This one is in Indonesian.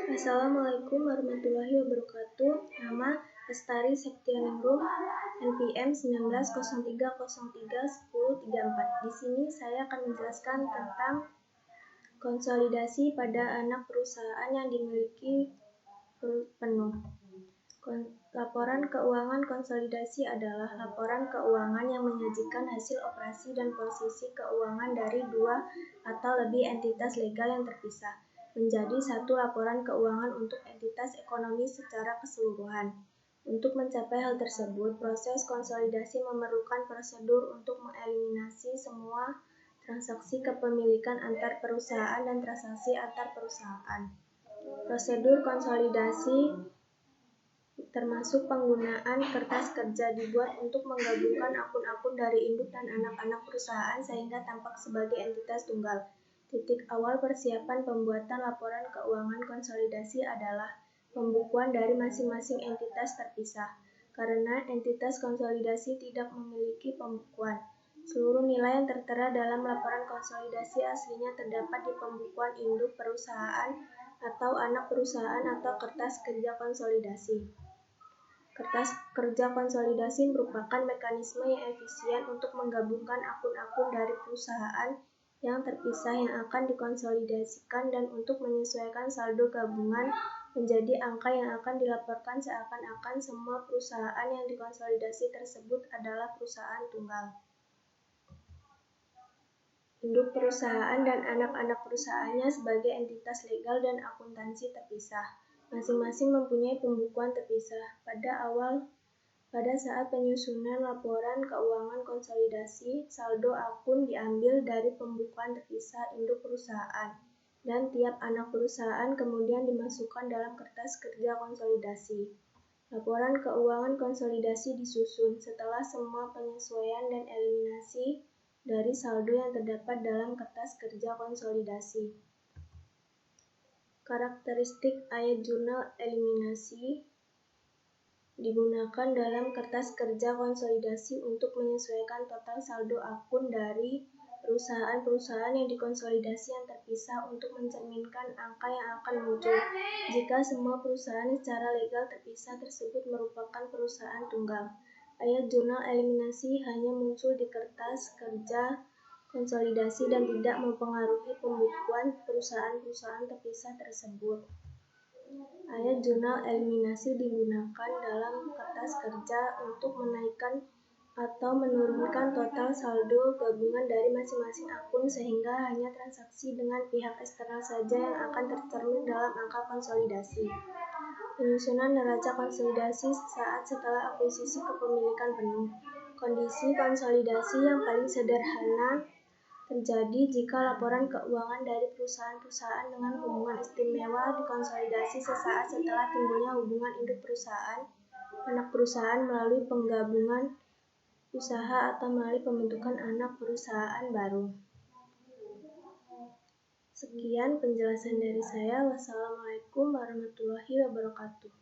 Assalamualaikum warahmatullahi wabarakatuh. Nama Lestari Septianingrum, NPM 1903031034. Di sini saya akan menjelaskan tentang konsolidasi pada anak perusahaan yang dimiliki penuh. Laporan keuangan konsolidasi adalah laporan keuangan yang menyajikan hasil operasi dan posisi keuangan dari dua atau lebih entitas legal yang terpisah menjadi satu laporan keuangan untuk entitas ekonomi secara keseluruhan. Untuk mencapai hal tersebut, proses konsolidasi memerlukan prosedur untuk mengeliminasi semua transaksi kepemilikan antar perusahaan dan transaksi antar perusahaan. Prosedur konsolidasi termasuk penggunaan kertas kerja dibuat untuk menggabungkan akun-akun dari induk dan anak-anak perusahaan sehingga tampak sebagai entitas tunggal. Titik awal persiapan pembuatan laporan keuangan konsolidasi adalah pembukuan dari masing-masing entitas terpisah. Karena entitas konsolidasi tidak memiliki pembukuan, seluruh nilai yang tertera dalam laporan konsolidasi aslinya terdapat di pembukuan induk perusahaan atau anak perusahaan atau kertas kerja konsolidasi. Kertas kerja konsolidasi merupakan mekanisme yang efisien untuk menggabungkan akun-akun dari perusahaan yang terpisah yang akan dikonsolidasikan dan untuk menyesuaikan saldo gabungan menjadi angka yang akan dilaporkan seakan-akan semua perusahaan yang dikonsolidasi tersebut adalah perusahaan tunggal. Induk perusahaan dan anak-anak perusahaannya sebagai entitas legal dan akuntansi terpisah. Masing-masing mempunyai pembukuan terpisah. Pada saat penyusunan laporan keuangan konsolidasi, saldo akun diambil dari pembukuan terpisah induk perusahaan, dan tiap anak perusahaan kemudian dimasukkan dalam kertas kerja konsolidasi. Laporan keuangan konsolidasi disusun setelah semua penyesuaian dan eliminasi dari saldo yang terdapat dalam kertas kerja konsolidasi. Karakteristik ayat jurnal eliminasi digunakan dalam kertas kerja konsolidasi untuk menyesuaikan total saldo akun dari perusahaan-perusahaan yang dikonsolidasi yang terpisah untuk mencerminkan angka yang akan muncul jika semua perusahaan secara legal terpisah tersebut merupakan perusahaan tunggal. Ayat jurnal eliminasi hanya muncul di kertas kerja konsolidasi dan tidak mempengaruhi pembukuan perusahaan-perusahaan terpisah tersebut. Ayat jurnal eliminasi digunakan dalam kertas kerja untuk menaikkan atau menurunkan total saldo gabungan dari masing-masing akun sehingga hanya transaksi dengan pihak eksternal saja yang akan tercermin dalam angka konsolidasi. Penyusunan neraca konsolidasi saat setelah akuisisi kepemilikan penuh. Kondisi konsolidasi yang paling sederhana terjadi jika laporan keuangan dari perusahaan-perusahaan dengan hubungan istimewa dikonsolidasi sesaat setelah timbulnya hubungan induk perusahaan, anak perusahaan melalui penggabungan usaha atau melalui pembentukan anak perusahaan baru. Sekian penjelasan dari saya. Wassalamualaikum warahmatullahi wabarakatuh.